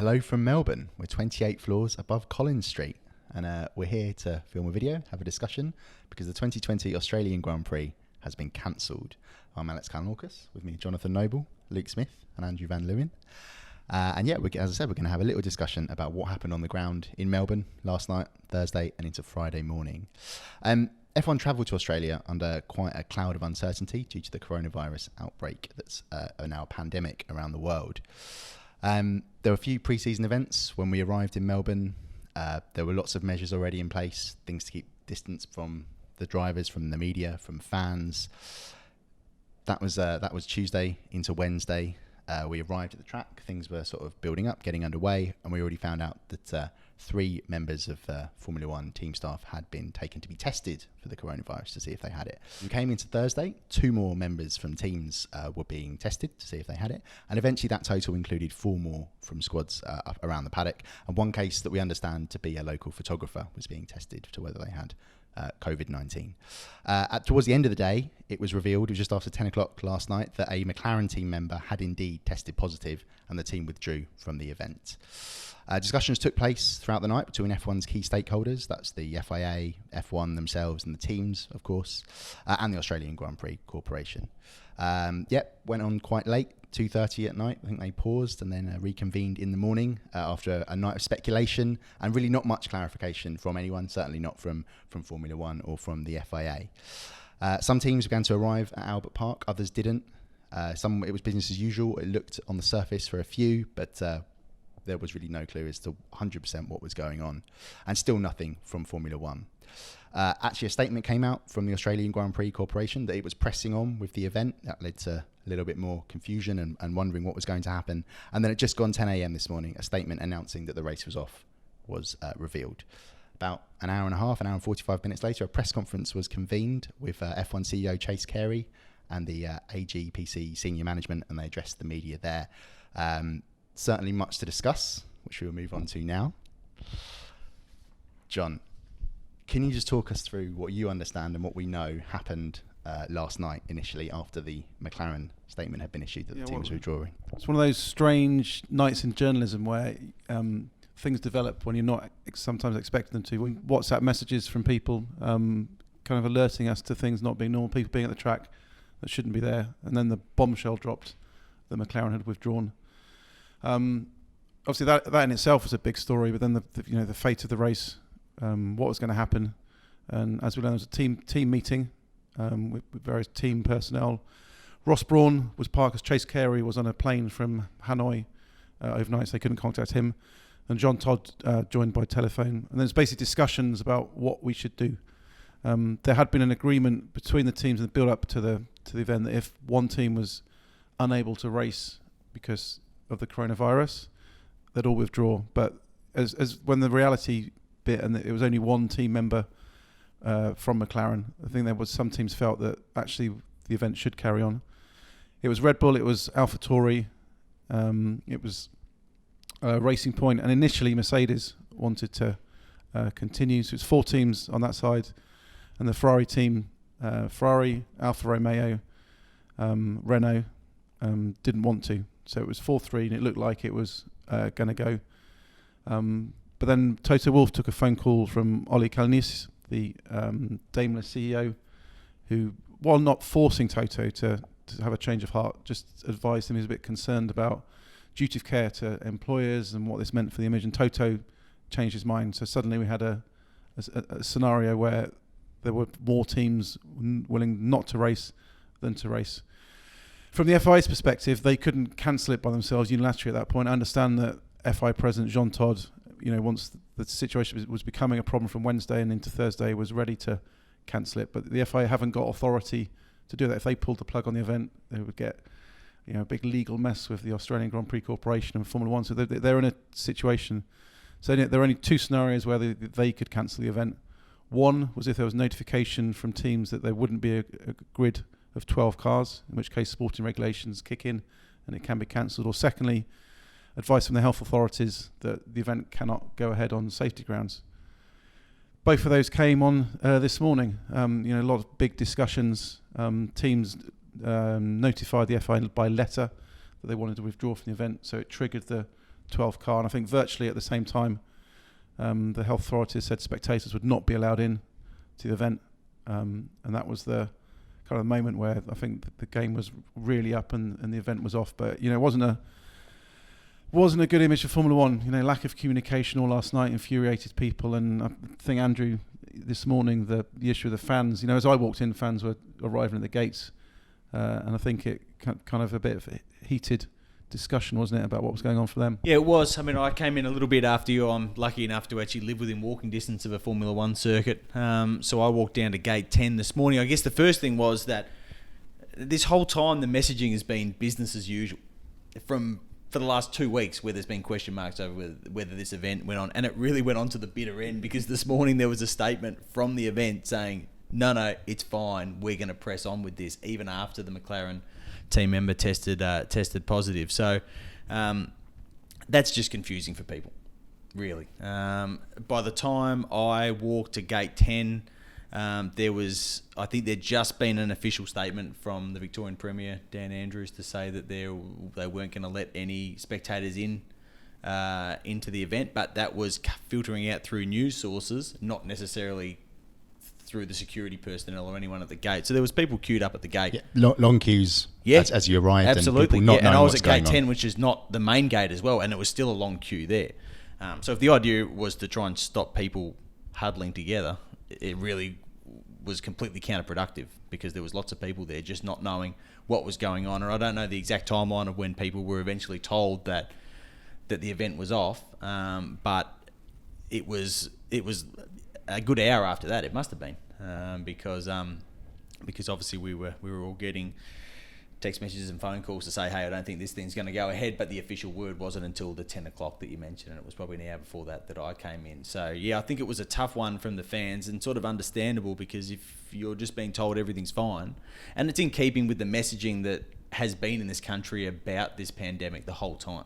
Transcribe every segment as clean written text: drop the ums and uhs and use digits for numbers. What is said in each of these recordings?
Hello from Melbourne. We're 28 floors above Collins Street, and we're here to film a video, have a discussion, because the 2020 Australian Grand Prix has been cancelled. I'm Alex Callan-Orcus, with me Jonathan Noble, Luke Smith and Andrew Van Leeuwen. And yeah, as I said, we're going to have a little discussion about what happened on the ground in Melbourne last night, Thursday and into Friday morning. F1 travelled to Australia under quite a cloud of uncertainty due to the coronavirus outbreak that's now a pandemic around the world. There were a few pre-season events when we arrived in Melbourne. There were lots of measures already in place, things to keep distance from the drivers, from the media, from fans. That was Tuesday into Wednesday. We arrived at the track, things were sort of building up, getting underway, and we already found out that 3 members of Formula One team staff had been taken to be tested for the coronavirus to see if they had it. We came into Thursday, 2 more members from teams were being tested to see if they had it, and eventually that total included 4 more from squads up around the paddock, and one case that we understand to be a local photographer was being tested to whether they had COVID-19. Towards the end of the day, it was revealed, it was just after 10 o'clock last night, that a McLaren team member had indeed tested positive and the team withdrew from the event. Discussions took place throughout the night between F1's key stakeholders, that's the FIA, F1 themselves and the teams, of course, and the Australian Grand Prix Corporation. Went on quite late, 2:30 at night. I think they paused and then reconvened in the morning after a night of speculation and really not much clarification from anyone, certainly not from Formula One or from the FIA. Some teams began to arrive at Albert Park, others didn't. It was business as usual. It looked on the surface for a few, but there was really no clue as to 100% what was going on, and still nothing from Formula One. Actually, a statement came out from the Australian Grand Prix Corporation that it was pressing on with the event. That led to a little bit more confusion and wondering what was going to happen. And then at just gone 10 a.m. this morning, a statement announcing that the race was off was revealed. About an hour and a half, an hour and 45 minutes later, a press conference was convened with F1 CEO Chase Carey and the AGPC senior management, and they addressed the media there. Certainly much to discuss, which we will move on to now. John, can you just talk us through what you understand and what we know happened last night initially after the McLaren statement had been issued that the team was withdrawing? It's one of those strange nights in journalism where things develop when you're not sometimes expecting them to. When WhatsApp messages from people kind of alerting us to things not being normal, people being at the track that shouldn't be there, and then the bombshell dropped that McLaren had withdrawn. Obviously that in itself was a big story, but then the fate of the race, what was going to happen, and as we learned, there was a team meeting with various team personnel. Ross Brawn was parked as Chase Carey was on a plane from Hanoi overnight, so they couldn't contact him, and John Todd joined by telephone, and there's basically discussions about what we should do. There had been an agreement between the teams in the build up to the event that if one team was unable to race because of the coronavirus, they'd all withdraw. But as when the reality bit, and it was only one team member from McLaren, I think there was some teams felt that actually the event should carry on. It was Red Bull, it was AlphaTauri, it was Racing Point, and initially Mercedes wanted to continue. So it's 4 teams on that side, and the Ferrari team, Ferrari, Alfa Romeo, Renault, didn't want to. So it was 4-3, and it looked like it was going to go. But then Toto Wolff took a phone call from Olli Kalnies, the Daimler CEO, who, while not forcing Toto to have a change of heart, just advised him he was a bit concerned about duty of care to employers and what this meant for the image. And Toto changed his mind. So suddenly we had a scenario where there were more teams willing not to race than to race. From the FIA's perspective, they couldn't cancel it by themselves unilaterally at that point. I understand that FIA President Jean Todt, once the situation was becoming a problem from Wednesday and into Thursday, was ready to cancel it. But the FIA haven't got authority to do that. If they pulled the plug on the event, they would get a big legal mess with the Australian Grand Prix Corporation and Formula One. So they're in a situation. So there are only 2 scenarios where they could cancel the event. One was if there was notification from teams that there wouldn't be a grid of 12 cars, in which case sporting regulations kick in and it can be cancelled. Or secondly, advice from the health authorities that the event cannot go ahead on safety grounds. Both of those came on this morning. A lot of big discussions. Teams notified the FIA by letter that they wanted to withdraw from the event, so it triggered the 12th car, and I think virtually at the same time, the health authorities said spectators would not be allowed in to the event, and that was the kind of moment where I think the game was really up and the event was off. But it wasn't a good image for Formula One. Lack of communication all last night infuriated people, and I think Andrew this morning the issue of the fans. As I walked in, fans were arriving at the gates, and I think it kind of a bit of a heated discussion, wasn't it, about what was going on for them? Yeah, it was. I mean, I came in a little bit after you. I'm lucky enough to actually live within walking distance of a Formula One circuit. So I walked down to gate 10 this morning. I guess the first thing was that this whole time the messaging has been business as usual for the last 2 weeks, where there's been question marks over whether this event went on. And it really went on to the bitter end, because this morning there was a statement from the event saying, no, it's fine. We're going to press on with this, even after the McLaren team member tested positive. So that's just confusing for people, really. By the time I walked to gate 10, I think there'd just been an official statement from the Victorian Premier, Dan Andrews, to say that they weren't going to let any spectators into the event, but that was filtering out through news sources, not necessarily through the security personnel or anyone at the gate. So there was people queued up at the gate. Yeah, long queues as you arrived. Absolutely. And people not knowing and I was what's at gate going 10, on. which is not the main gate as well, and it was still a long queue there. So if the idea was to try and stop people huddling together, it really was completely counterproductive, because there was lots of people there just not knowing what was going on. And I don't know the exact timeline of when people were eventually told that the event was off, but it was a good hour after that. It must have been, because obviously we were all getting text messages and phone calls to say, hey, I don't think this thing's going to go ahead, but the official word wasn't until the 10 o'clock that you mentioned, and it was probably an hour before that I came in. So yeah, I think it was a tough one from the fans, and sort of understandable, because if you're just being told everything's fine, and it's in keeping with the messaging that has been in this country about this pandemic the whole time,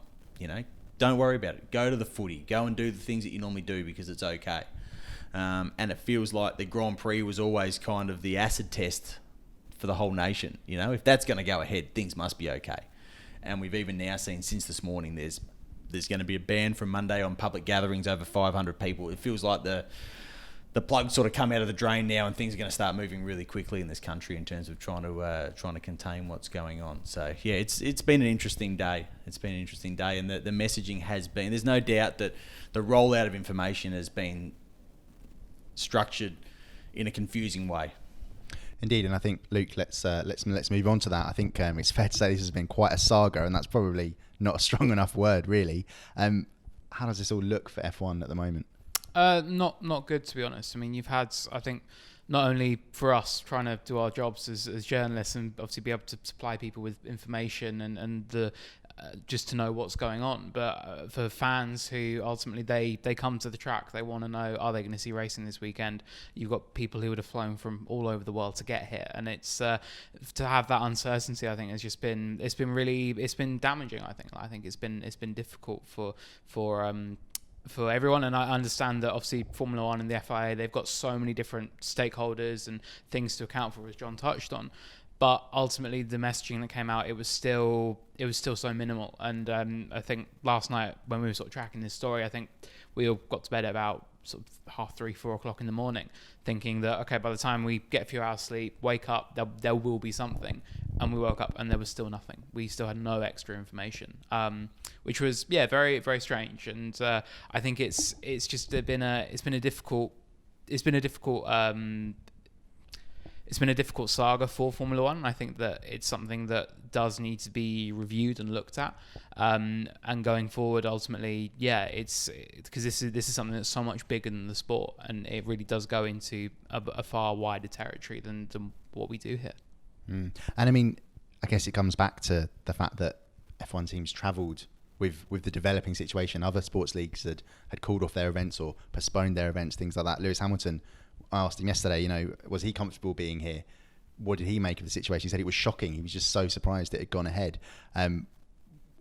don't worry about it, go to the footy, go and do the things that you normally do, because it's okay. And it feels like the Grand Prix was always kind of the acid test for the whole nation. If that's going to go ahead, things must be okay. And we've even now seen, since this morning, there's going to be a ban from Monday on public gatherings over 500 people. It feels like the plug's sort of come out of the drain now, and things are going to start moving really quickly in this country in terms of trying to contain what's going on. So yeah, it's been an interesting day. It's been an interesting day, and the messaging has been. There's no doubt that the rollout of information has been structured in a confusing way. Indeed, and I think, Luke, let's move on to that. I think it's fair to say this has been quite a saga, and that's probably not a strong enough word, really. How does this all look for F1 at the moment? Not good, to be honest. I mean, you've had, I think, not only for us trying to do our jobs as journalists and obviously be able to supply people with information and the just to know what's going on, but for fans who ultimately they come to the track, they want to know, are they going to see racing this weekend? You've got people who would have flown from all over the world to get here, and it's to have that uncertainty, I think, has just been it's been damaging. I think it's been difficult for everyone, and I understand that obviously Formula One and the FIA, they've got so many different stakeholders and things to account for, as John touched on. But ultimately, the messaging that came out, it was still so minimal. And I think last night when we were sort of tracking this story, I think we all got to bed at about sort of 3:30, 4 o'clock in the morning, thinking that, okay, by the time we get a few hours sleep, wake up, there will be something. And we woke up and there was still nothing. We still had no extra information, which was very, very strange. And I think it's been a difficult saga for Formula One. I think that it's something that does need to be reviewed and looked at. And going forward, ultimately, it's because this is something that's so much bigger than the sport, and it really does go into a far wider territory than what we do here. And I mean, I guess it comes back to the fact that F1 teams travelled with the developing situation. Other sports leagues had called off their events or postponed their events, things like that. Lewis Hamilton, I asked him yesterday, was he comfortable being here? What did he make of the situation? He said it was shocking. He was just so surprised it had gone ahead.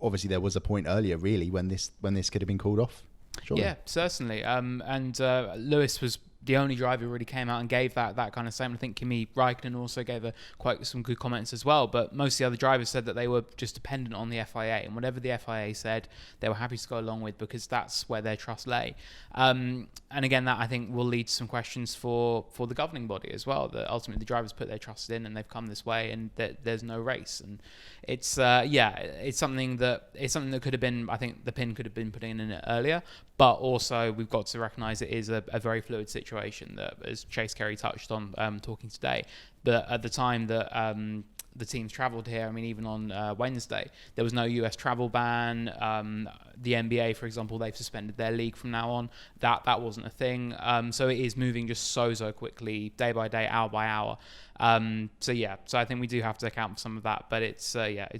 Obviously, there was a point earlier, really, when this could have been called off. Surely. Yeah, certainly. And Lewis was the only driver who really came out and gave that kind of statement. I think Kimi Raikkonen also gave quite some good comments as well, but most of the other drivers said that they were just dependent on the FIA, and whatever the FIA said, they were happy to go along with, because that's where their trust lay. And again, that I think will lead to some questions for the governing body as well, that ultimately the drivers put their trust in and they've come this way, and that there's no race. And it's something that could have been, I think the pin could have been put in it earlier, but also we've got to recognise it is a very fluid situation that, as Chase Carey touched on talking today, but at the time that the teams travelled here, I mean, even on Wednesday, there was no US travel ban. The NBA, for example, they've suspended their league from now on. That wasn't a thing. So it is moving just so quickly, day by day, hour by hour. So I think we do have to account for some of that. But it's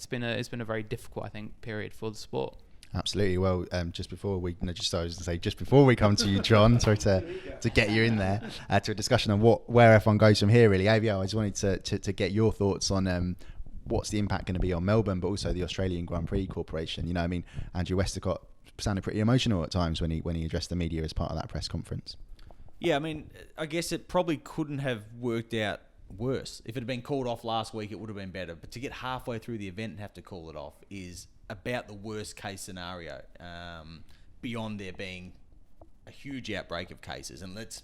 been a very difficult, I think, period for the sport. Absolutely. Well, just before we come to you, John, sorry to get you in there to a discussion on where F1 goes from here. Really, AVL, I just wanted to get your thoughts on what's the impact going to be on Melbourne, but also the Australian Grand Prix Corporation. You know, I mean, Andrew Westacott sounded pretty emotional at times when he addressed the media as part of that press conference. Yeah, I mean, I guess it probably couldn't have worked out worse. If it had been called off last week, it would have been better. But to get halfway through the event and have to call it off is about the worst case scenario, beyond there being a huge outbreak of cases. And there's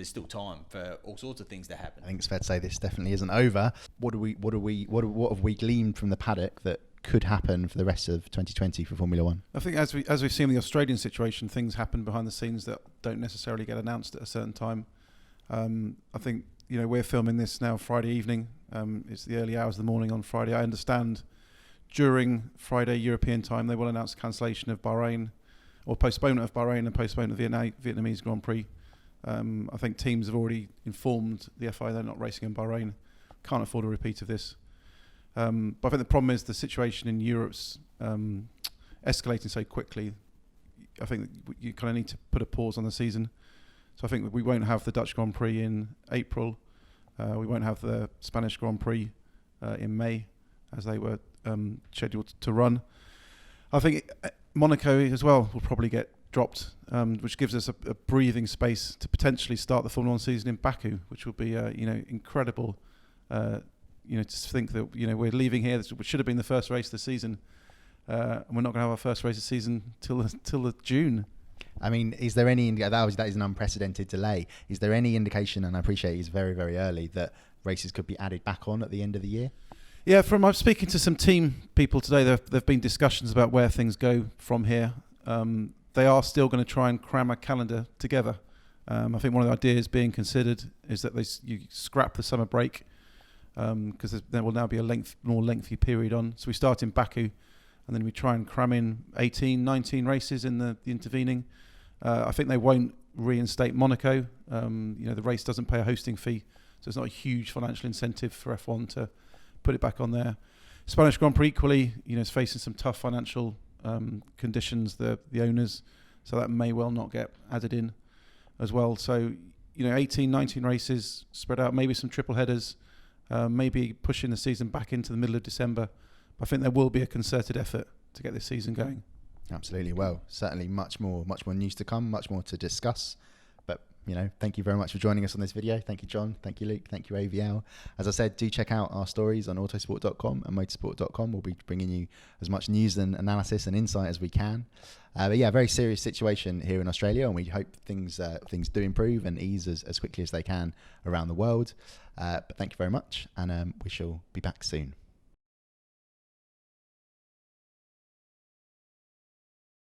still time for all sorts of things to happen. I think it's fair to say this definitely isn't over. What have we gleaned from the paddock that could happen for the rest of 2020 for Formula One? I think as we've seen in the Australian situation, things happen behind the scenes that don't necessarily get announced at a certain time. I think, you know, we're filming this now Friday evening. It's the early hours of the morning on Friday. I understand during Friday European time they will announce cancellation of Bahrain, or postponement of Bahrain and postponement of the Vietnamese Grand Prix. I think teams have already informed the FIA they're not racing in Bahrain. Can't afford a repeat of this. But I think the problem is the situation in Europe's escalating so quickly. I think you kind of need to put a pause on the season. So I think we won't have the Dutch Grand Prix in April. We won't have the Spanish Grand Prix in May, as they were scheduled to run. I think Monaco as well will probably get dropped, which gives us a breathing space to potentially start the Formula One season in Baku, which will be incredible. To think that we're leaving here, which should have been the first race of the season, and we're not going to have our first race of the season till the June. I mean, is there any that is an unprecedented delay? Is there any indication, and I appreciate it's very, very early, that races could be added back on at the end of the year? Yeah, I'm speaking to some team people today. There've been discussions about where things go from here. They are still going to try and cram a calendar together. I think one of the ideas being considered is that you scrap the summer break, because there will now be a more lengthy period on. So we start in Baku, and then we try and cram in 18, 19 races in the intervening. I think they won't reinstate Monaco. The race doesn't pay a hosting fee, so it's not a huge financial incentive for F1 to put it back on there. Spanish Grand Prix equally, is facing some tough financial conditions, the owners, so that may well not get added in as well. So, 18, 19 races spread out, maybe some triple headers, maybe pushing the season back into the middle of December. But I think there will be a concerted effort to get this season going. Absolutely. Well, certainly much more news to come, much more to discuss. But, thank you very much for joining us on this video. Thank you, John. Thank you, Luke. Thank you, AVL. As I said, do check out our stories on autosport.com and motorsport.com. We'll be bringing you as much news and analysis and insight as we can. But yeah, very serious situation here in Australia, and we hope things do improve and ease as quickly as they can around the world. But thank you very much, and we shall be back soon.